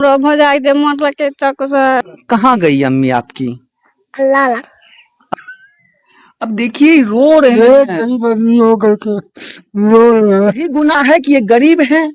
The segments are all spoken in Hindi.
भौजाई दे मोटर के चाकू से कहाँ गई अम्मी आपकी? अल्लाह अब देखिए रो रहे हैं। गरीब आदमी हो करके रो रहे हैं। यही गुनाह है कि ये गरीब हैं।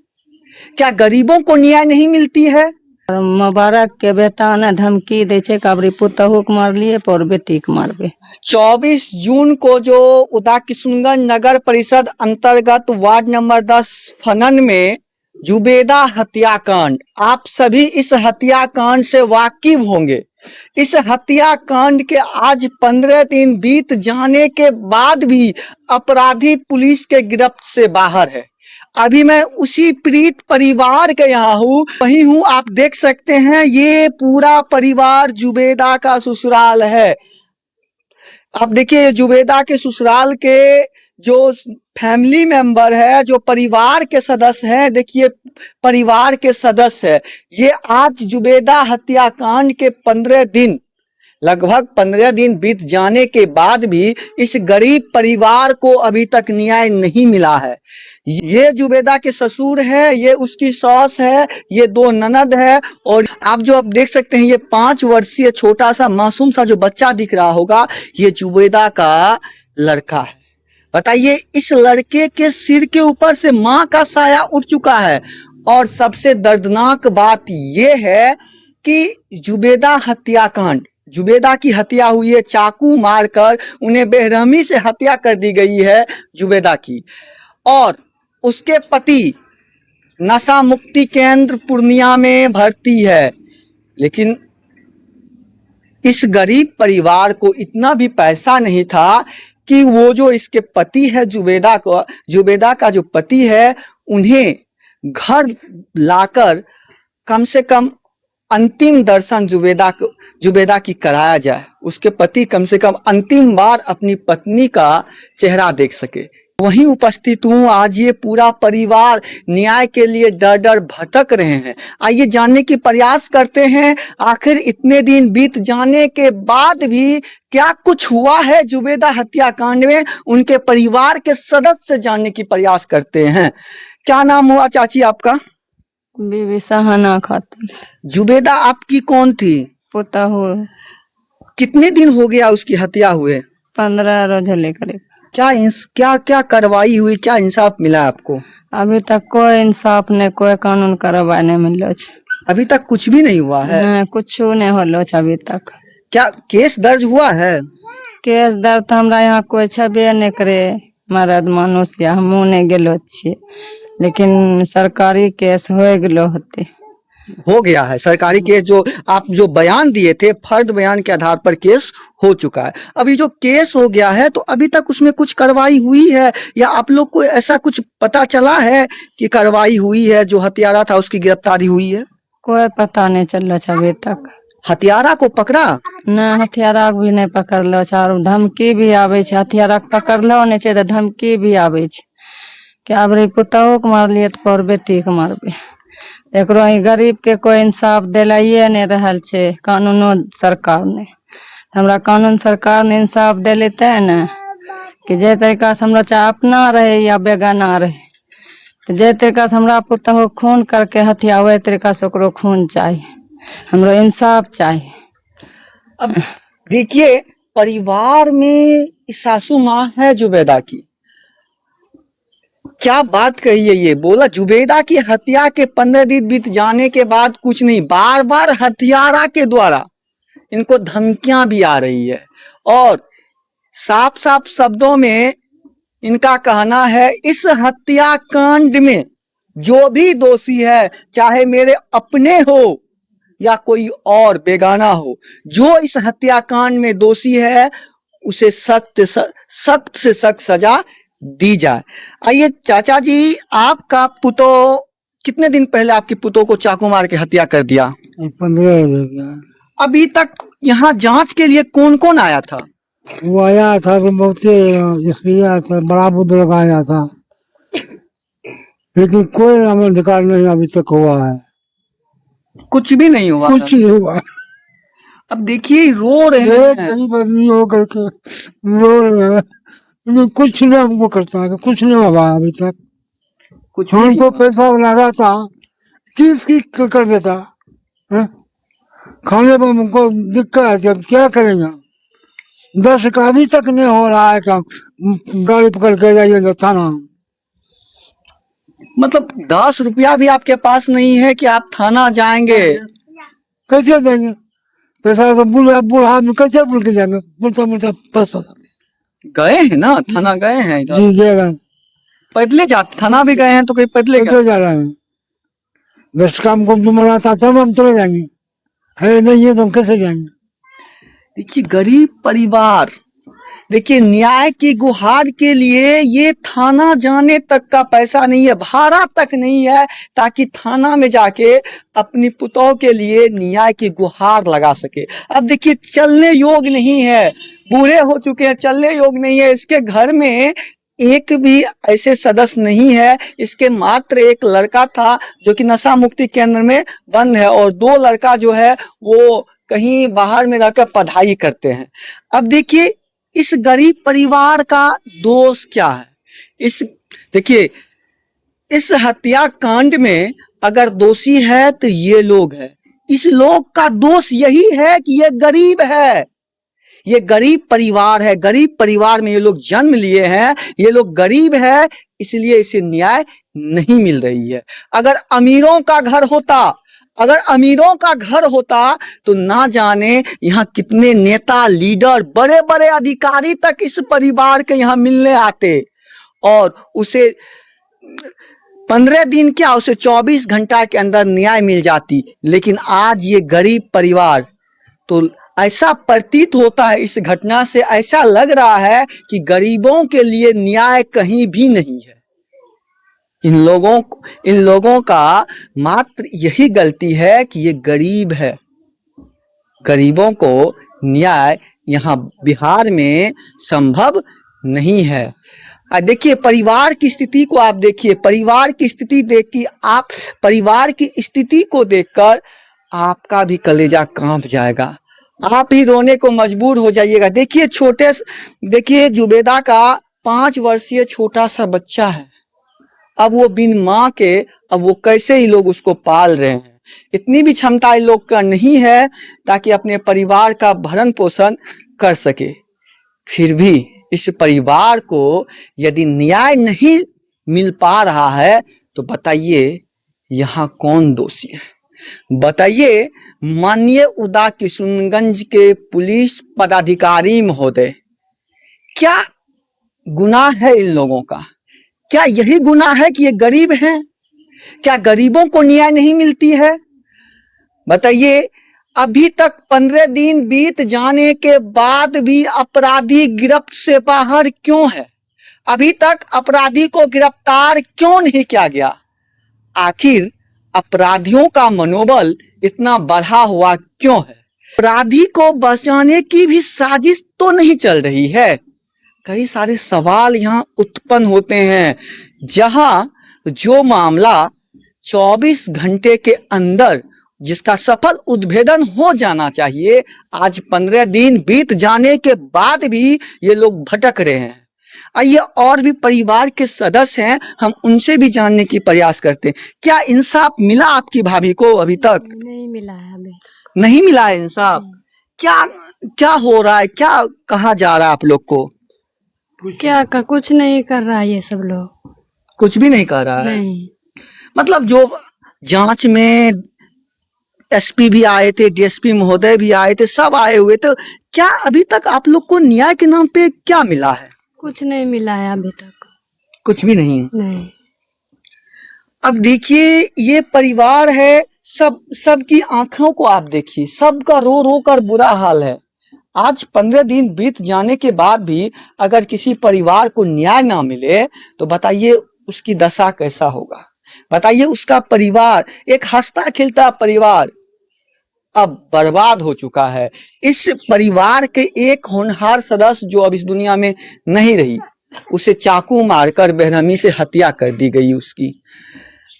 क्या गरीबों को न्याय नहीं मिलती है? मुबारक के बेटा ने धमकी दे छे काबरी पुतहू के मारलिए पर बेटी के मारबे। 24 जून को जो उदा किशुनगंज नगर परिषद अंतर्गत वार्ड नंबर 10 फनन में जुबेदा हत्याकांड, आप सभी इस हत्याकांड से वाकिफ होंगे। इस हत्याकांड के आज 15 दिन बीत जाने के बाद भी अपराधी पुलिस के गिरफ्त से बाहर है। अभी मैं उसी पीड़ित परिवार के यहाँ हूँ, वही हूँ। आप देख सकते हैं ये पूरा परिवार जुबेदा का ससुराल है। आप देखिए जुबेदा के ससुराल के जो फैमिली मेंबर है, जो परिवार के सदस्य हैं, देखिए परिवार के सदस्य है। ये आज जुबेदा हत्याकांड के 15 दिन, लगभग 15 दिन बीत जाने के बाद भी इस गरीब परिवार को अभी तक न्याय नहीं मिला है। ये जुबेदा के ससुर है, ये उसकी सास है, ये 2 ननद है, और आप जो आप देख सकते हैं ये 5 वर्षीय छोटा सा मासूम सा जो बच्चा दिख रहा होगा, ये जुबेदा का लड़का है। बताइए, इस लड़के के सिर के ऊपर से माँ का साया उठ चुका है। और सबसे दर्दनाक बात यह है कि जुबेदा हत्याकांड, जुबेदा की हत्या हुई है, चाकू मारकर उन्हें बेरहमी से हत्या कर दी गई है जुबेदा की। और उसके पति नशा मुक्ति केंद्र पूर्णिया में भर्ती है। लेकिन इस गरीब परिवार को इतना भी पैसा नहीं था कि वो जो इसके पति है जुबेदा का जो पति है, उन्हें घर लाकर कम से कम अंतिम दर्शन जुबेदा की कराया जाए। उसके पति कम से कम अंतिम बार अपनी पत्नी का चेहरा देख सके। वहीं उपस्थित हूँ। आज ये पूरा परिवार न्याय के लिए डर डर भटक रहे हैं। आइए जानने की प्रयास करते हैं, आखिर इतने दिन बीत जाने के बाद भी क्या कुछ हुआ है जुबेदा हत्याकांड में। उनके परिवार के सदस्य से जानने की प्रयास करते हैं। क्या नाम हुआ चाची आपका? बीबी सहाना खातून। जुबेदा आपकी कौन थी? पुतहू। कितने दिन हो गया उसकी हत्या हुए? 15 रोज लेकर। क्या कार्रवाई हुई, क्या इंसाफ मिला आपको? अभी तक कोई इंसाफ नहीं, कोई कानून कार्रवाई नहीं मिलो छे। अभी तक कुछ भी नहीं हुआ है? नहीं, कुछ नहीं होलो छे अभी तक। क्या केस दर्ज हुआ है? केस दर्ज तो हमरा यहाँ कोई छबे नहीं करे, मर्द मानुष या हमू नहीं गेलो छिए, लेकिन सरकारी केस हो गेलो होते। हो गया है सरकारी केस। जो आप जो बयान दिए थे, फर्द बयान के आधार पर केस हो चुका है। अभी जो केस हो गया है तो अभी तक उसमें कुछ कार्रवाई हुई है या आप लोग को ऐसा कुछ पता चला है कि कार्रवाई हुई है, जो हत्यारा था उसकी गिरफ्तारी हुई है? कोई पता नहीं चलो छे अभी तक। हत्यारा को पकड़ा? नहीं, हथियारा भी नहीं पकड़लो छे और धमकी भी आवे छे। हथियारा के पकड़लो नहीं छे तो धमकी भी आवे छे कि अब रे पुतहू के मारलिए तो पर बेटी के मारबे। एकरो ही गरीब के कोई इंसाफ दिलाइए नहीं रहल छे, कानूनो सरकार ने। हमरा कानून सरकार ने इंसाफ दे लेते है ना कि जे तरीका से हमरा चाहे अपना रहे या बेगाना रहे, तो जे तरीका से हमरा पुतहू खून करके हत्या हुए तरीका से ओकरो खून चाहिए, हमरो इंसाफ चाहिए। अब देखिए, परिवार में सासू माँ है जुबेदा की, क्या बात कही है। ये बोला जुबेदा की हत्या के 15 दिन बीत जाने के बाद कुछ नहीं, बार बार हत्यारा के द्वारा इनको धमकियां भी आ रही है। और साफ साफ शब्दों में इनका कहना है, इस हत्याकांड में जो भी दोषी है, चाहे मेरे अपने हो या कोई और बेगाना हो, जो इस हत्याकांड में दोषी है उसे सख्त से सख्त सजा दी जाए। आइए चाचा जी, आपका पुतो कितने दिन पहले आपकी पुतो को चाकू मार के हत्या कर दिया? 15 हो गया। अभी तक यहाँ जांच के लिए कौन कौन आया था? वो आया था तो बहुत आया था, बड़ा बुजुर्ग आया था, लेकिन कोई अमल अधिकार नहीं अभी तक हुआ है। कुछ भी नहीं हुआ? कुछ नहीं हुआ। अब देखिए रो रहे हैं। गरीब आदमी हो करके रो रहे हैं, लेकिन कुछ नहीं हमको करता है, कुछ नहीं हुआ अभी तक। कुछ हमको पैसा लगा था, किस कर देता, हैं? खाने पर हमको दिक्कत है, अब क्या करेंगे? 10 का अभी तक नहीं हो रहा है काम। गाड़ी पकड़ के जाइएगा थाना। मतलब 10 रुपया भी आपके पास नहीं है कि आप थाना जाएंगे? कैसे देंगे पैसा? तो बूढ़ा आदमी कैसे बोल के जाएंगे? बोलता बोलता पैसा गए हैं ना, थाना गए हैं इधर? जी जाएगा। पैदले जाते, थाना भी गए हैं तो कहीं पैदले गए? कैसे जा रहे हैं? 10 काम को तुम्हारा था तब हम चले जाएंगे, है नहीं है तो हम कैसे जाएंगे? देखिए गरीब परिवार, देखिए न्याय की गुहार के लिए ये थाना जाने तक का पैसा नहीं है, भाड़ा तक नहीं है, ताकि थाना में जाके अपनी पुतोह के लिए न्याय की गुहार लगा सके। अब देखिए चलने योग नहीं है, बूढ़े हो चुके हैं, चलने योग नहीं है। इसके घर में एक भी ऐसे सदस्य नहीं है। इसके मात्र एक लड़का था जो कि नशा मुक्ति केंद्र में बंद है, और 2 लड़का जो है वो कहीं बाहर में रहकर पढ़ाई करते हैं। अब देखिए इस गरीब परिवार का दोष क्या है? इस देखिए इस हत्याकांड में अगर दोषी है तो ये लोग हैं। इस लोग का दोष यही है कि ये गरीब है, ये गरीब परिवार है। गरीब परिवार में ये लोग जन्म लिए हैं, ये लोग गरीब है, इसलिए इसे न्याय नहीं मिल रही है। अगर अमीरों का घर होता, अगर अमीरों का घर होता तो ना जाने यहाँ कितने नेता, लीडर, बड़े बड़े अधिकारी तक इस परिवार के यहाँ मिलने आते, और उसे 15 दिन क्या, उसे 24 घंटा के अंदर न्याय मिल जाती। लेकिन आज ये गरीब परिवार, तो ऐसा प्रतीत होता है, इस घटना से ऐसा लग रहा है कि गरीबों के लिए न्याय कहीं भी नहीं है। इन लोगों का मात्र यही गलती है कि ये गरीब है। गरीबों को न्याय यहाँ बिहार में संभव नहीं है। देखिए परिवार की स्थिति को आप देखिए, परिवार की स्थिति देख के आप, परिवार की स्थिति को देखकर आपका भी कलेजा कांप जाएगा, आप ही रोने को मजबूर हो जाइएगा। देखिए जुबेदा का 5 वर्षीय छोटा सा बच्चा है, अब वो बिन माँ के, अब वो कैसे ही लोग उसको पाल रहे हैं। इतनी भी क्षमता इन लोग का नहीं है ताकि अपने परिवार का भरण पोषण कर सके। फिर भी इस परिवार को यदि न्याय नहीं मिल पा रहा है तो बताइए यहाँ कौन दोषी है? बताइए माननीय उदा किशुनगंज के पुलिस पदाधिकारी महोदय, क्या गुनाह है इन लोगों का? क्या यही गुनाह है कि ये गरीब हैं? क्या गरीबों को न्याय नहीं मिलती है? बताइए अभी तक 15 दिन बीत जाने के बाद भी अपराधी गिरफ्त से बाहर क्यों है? अभी तक अपराधी को गिरफ्तार क्यों नहीं किया गया? आखिर अपराधियों का मनोबल इतना बढ़ा हुआ क्यों है? अपराधी को बचाने की भी साजिश तो नहीं चल रही है? कई सारे सवाल यहाँ उत्पन्न होते हैं, जहां जो मामला 24 घंटे के अंदर जिसका सफल उद्भेदन हो जाना चाहिए, आज 15 दिन बीत जाने के बाद भी ये लोग भटक रहे हैं। आइए और भी परिवार के सदस्य हैं, हम उनसे भी जानने की प्रयास करते हैं। क्या इंसाफ मिला आपकी भाभी को? अभी तक नहीं मिला है हमें। नहीं मिला है इंसाफ। क्या क्या हो रहा है? क्या कहा जा रहा है आप लोग को? कुछ नहीं कर रहा है ये सब लोग। कुछ भी नहीं कर रहा है? नहीं। मतलब जो जांच में एसपी भी आए थे, डीएसपी महोदय भी आए थे, सब आए हुए थे, क्या अभी तक आप लोग को न्याय के नाम पे क्या मिला है? कुछ नहीं मिला है अभी तक। कुछ भी नहीं। नहीं। अब देखिए ये परिवार है, सबकी आंखों को आप देखिए, सबका रो रो कर बुरा हाल है। आज 15 दिन बीत जाने के बाद भी अगर किसी परिवार को न्याय ना मिले तो बताइए उसकी दशा कैसा होगा? बताइए उसका परिवार, एक हंसता खिलता परिवार अब बर्बाद हो चुका है। इस परिवार के एक होनहार सदस्य जो अब इस दुनिया में नहीं रही, उसे चाकू मारकर बेरहमी से हत्या कर दी गई उसकी।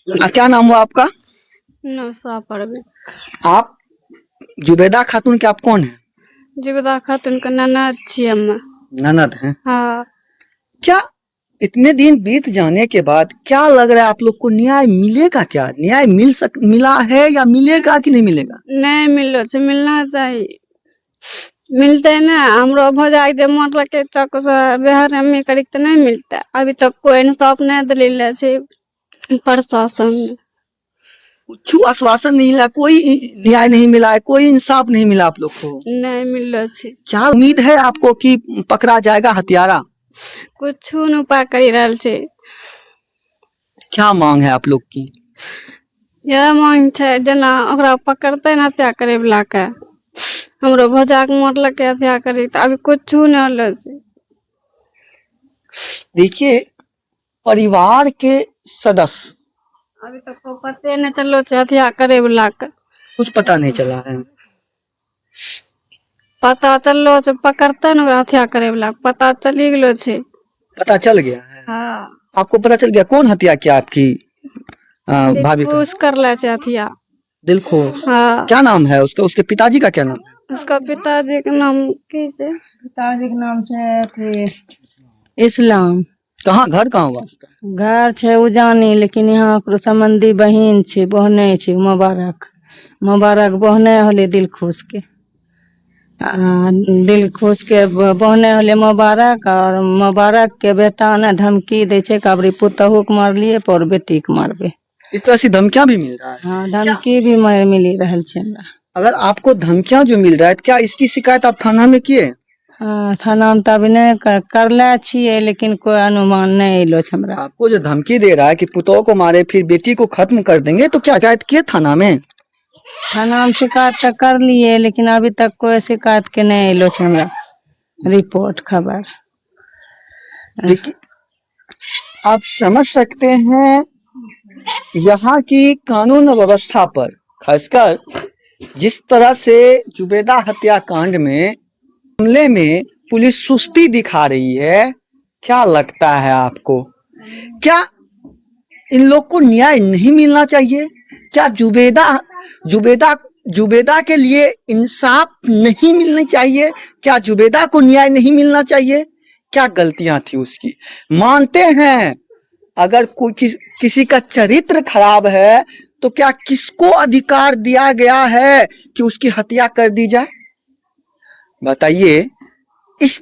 क्या नाम हुआ आपका? नौसा परवीन। आप जुबेदा खातून के आप कौन है? जुबेदा खातून का ननद छी हम। ननद हैं। हाँ। क्या इतने दिन बीत जाने के बाद क्या लग रहा है आप लोग को, न्याय मिलेगा क्या? न्याय मिला है या मिलेगा कि नहीं मिलेगा? नहीं मिलो से मिलना चाहिए, मिलते ना हमरो भौजाई जे मरल के चक से बिहार में करी तो नहीं मिलता। अभी तक कोई इंसाफ नहीं दिले से प्रशासन ने। कुछ आश्वासन नहीं मिला, कोई न्याय नहीं मिला है, कोई इंसाफ नहीं मिला आप लोग को। नहीं मिलो से क्या उम्मीद है आपको कि पकड़ा जाएगा हत्यारा? कुछ न उपाय करी रहल छे। क्या मांग है आप लोग की? यह मांग छे जना ओकरा पकड़ते न हत्या करे वाला के, हमरो भौजा के मरल के हत्या करी तो अभी कुछ नहीं होलो से। देखिए, परिवार के सदस्य, अभी तक तो पते नहीं चलो छे हत्या करे वाला के। कुछ पता नहीं चला है। पता चलो छे पकड़ते न ओकरा हत्या करे वाला के, पता चली गेलो छे। पता चल गया है? हाँ आपको पता चल गया कौन हत्या किया आपकी भाभी का? खुश कर ले छे हत्या। दिल को हाँ क्या नाम है उसका? उसके पिताजी का क्या नाम है? उसका पिताजी के नाम की छे? पिताजी के नाम छे इस्लाम। कहाँ, घर कहाँ हुआ? घर छे उजानी, लेकिन यहाँ ओकरो संबंधी बहिन छे, बहने छे मुबारक बहने होले दिलखुश के। दिलखुश के बहने होले मुबारक, और मुबारक के बेटा ने धमकी दे छे कबरी पुतहू के मारलिए पर बेटी के मारबे। इस तरह से धमकियां भी मिल रहा है? हाँ, धमकी भी मिली रहल छे हमरा। अगर आपको धमकियां जो मिल रहा है, क्या इसकी शिकायत आप थाना में किए? हाँ, थाना में तो अभी नहीं करले छिए, लेकिन कोई अनुमान नहीं अलो छे हमरा। आपको जो धमकी दे रहा है कि पुतोह को मारे फिर बेटी को खत्म कर देंगे, तो क्या शिकायत किए थाना में? थाना में शिकायत तो कर लिए, लेकिन अभी तक कोई शिकायत के नहीं अलो छे हमरा रिपोर्ट खबर। देखिए, आप समझ सकते हैं यहाँ की कानून व्यवस्था पर, खासकर जिस तरह से जुबेदा हत्याकांड में मामले में पुलिस सुस्ती दिखा रही है। क्या लगता है आपको, क्या इन लोग को न्याय नहीं मिलना चाहिए? क्या जुबेदा के लिए इंसाफ नहीं मिलनी चाहिए? क्या जुबेदा को न्याय नहीं मिलना चाहिए? क्या गलतियां थी उसकी? मानते हैं अगर कोई किसी का चरित्र खराब है तो क्या किसको अधिकार दिया गया है कि उसकी हत्या कर दी जाए? बताइए। इस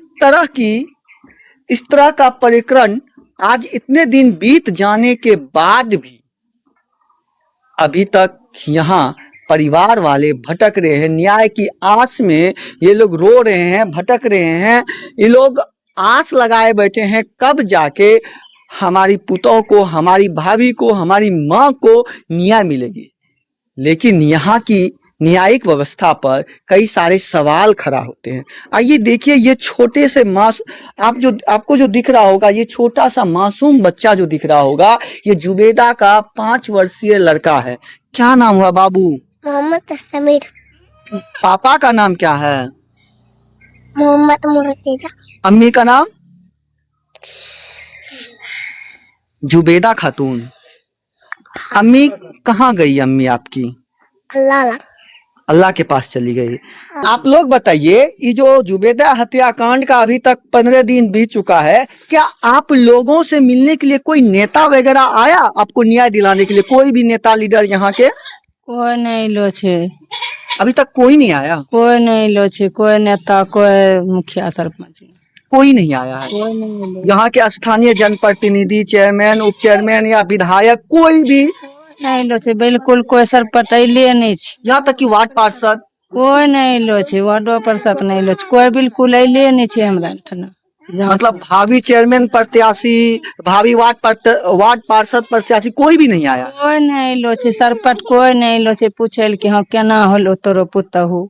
तरह का प्रकरण आज इतने दिन बीत जाने के बाद भी अभी तक यहाँ परिवार वाले भटक रहे हैं। न्याय की आस में ये लोग रो रहे हैं, भटक रहे हैं। ये लोग आस लगाए बैठे हैं कब जाके हमारी पुतोह को, हमारी भाभी को, हमारी माँ को न्याय मिलेगी। लेकिन यहाँ की न्यायिक व्यवस्था पर कई सारे सवाल खड़ा होते हैं। आइए देखिए, ये छोटे से आपको जो दिख रहा होगा, ये छोटा सा मासूम बच्चा जो दिख रहा होगा, ये जुबेदा का 5 वर्षीय लड़का है। क्या नाम हुआ बाबू? मोहम्मद समीर। पापा का नाम क्या है? मोहम्मद मुर्तजा। अम्मी का नाम? जुबेदा खातून। अम्मी कहाँ गई? अम्मी आपकी अल्लाह के पास चली गई। आप लोग बताइए, ये जो जुबेदा हत्याकांड का अभी तक 15 दिन बीत चुका है, क्या आप लोगों से मिलने के लिए कोई नेता वगैरह आया आपको न्याय दिलाने के लिए? कोई भी नेता, लीडर यहाँ के? कोई नहीं लो छे, अभी तक कोई नहीं आया? कोई नहीं लो छे, कोई नेता, कोई मुखिया, सरपंच कोई नहीं आया है। कोई नहीं लो। यहाँ के स्थानीय जनप्रतिनिधि, चेयरमैन, उप चेयरमैन या विधायक कोई भी नहीं लो छे, बिल्कुल कोई सरपंच अइले नहीं छे। यहाँ तक कि वार्ड पार्षद कोई नहीं लो छे, वार्डो पार्षद नहीं लो छे, कोई बिल्कुल अइले नहीं छे हमरा ठना। मतलब भावी चेयरमैन प्रत्याशी, भावी वार्ड पार्षद प्रत्याशी कोई भी नहीं आया? कोई नहीं लो छे, सरपंच कोई नहीं लो छे पूछे कि हाँ केना होलो तोरो पुतहू।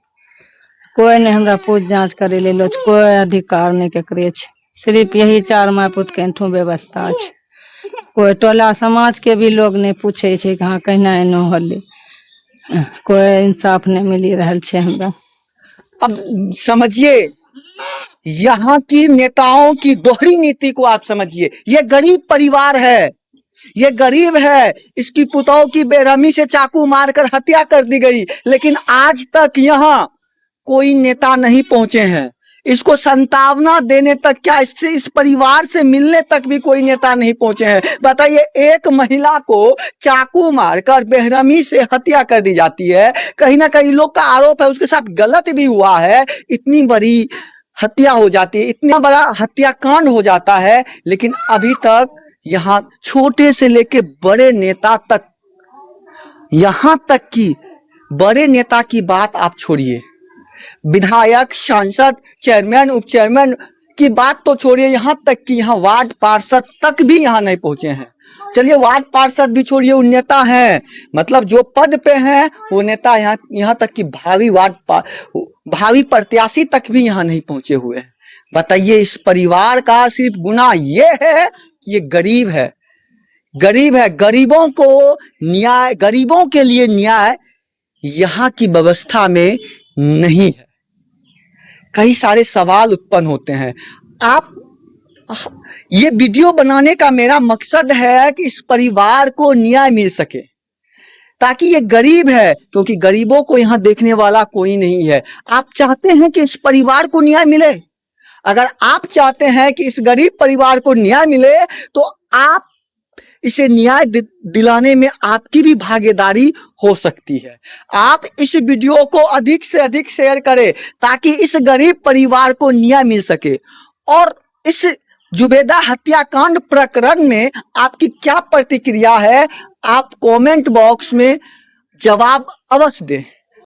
कोई नहीं हमरा पूछ जांच करे ले लो छे, कोई अधिकार नहीं केकरे छे। सिर्फ यही 4 माय पुत के एठो व्यवस्था छे। कोई टोला समाज के भी लोग नहीं पूछे छे कि हाँ कहना एनो होले। कोई इंसाफ नहीं मिली रहल छे हमरा। अब समझिए, यहाँ की नेताओं की दोहरी नीति को आप समझिए। ये गरीब परिवार है, ये गरीब है, इसकी पुतोह की बेरहमी से चाकू मारकर हत्या कर दी गई, लेकिन आज तक यहाँ कोई नेता नहीं पहुंचे हैं। इसको संतावना देने तक, क्या इससे, इस परिवार से मिलने तक भी कोई नेता नहीं पहुंचे हैं? बताइए, एक महिला को चाकू मारकर बेरहमी से हत्या कर दी जाती है। कहीं ना कहीं लोग का आरोप है उसके साथ गलत भी हुआ है। इतनी बड़ी हत्या हो जाती है, इतना बड़ा हत्याकांड हो जाता है, लेकिन अभी तक यहाँ छोटे से लेके बड़े नेता तक, यहां तक कि बड़े नेता की बात आप छोड़िए, विधायक, सांसद, चेयरमैन, उप चेयरमैन की बात तो छोड़िए, यहां तक कि यहाँ वार्ड पार्षद तक भी यहाँ नहीं पहुंचे हैं। चलिए वार्ड पार्षद भी छोड़िए, वो नेता हैं, मतलब जो पद पे हैं वो नेता, यहाँ तक कि भावी प्रत्याशी तक भी यहाँ नहीं पहुंचे हुए हैं। बताइए, इस परिवार का सिर्फ गुनाह ये है कि ये गरीब है, गरीब है। गरीबों को न्याय, गरीबों के लिए न्याय यहाँ की व्यवस्था में नहीं है। कई सारे सवाल उत्पन्न होते हैं। ये वीडियो बनाने का मेरा मकसद है कि इस परिवार को न्याय मिल सके, ताकि ये गरीब है, क्योंकि गरीबों को यहाँ देखने वाला कोई नहीं है। आप चाहते हैं कि इस परिवार को न्याय मिले? अगर आप चाहते हैं कि इस गरीब परिवार को न्याय मिले, तो आप इसे न्याय दिलाने में आपकी भी भागीदारी हो सकती है। आप इस वीडियो को अधिक से अधिक शेयर करें, ताकि इस गरीब परिवार को न्याय मिल सके। और इस जुबेदा हत्याकांड प्रकरण में आपकी क्या प्रतिक्रिया है, आप कमेंट बॉक्स में जवाब अवश्य दें।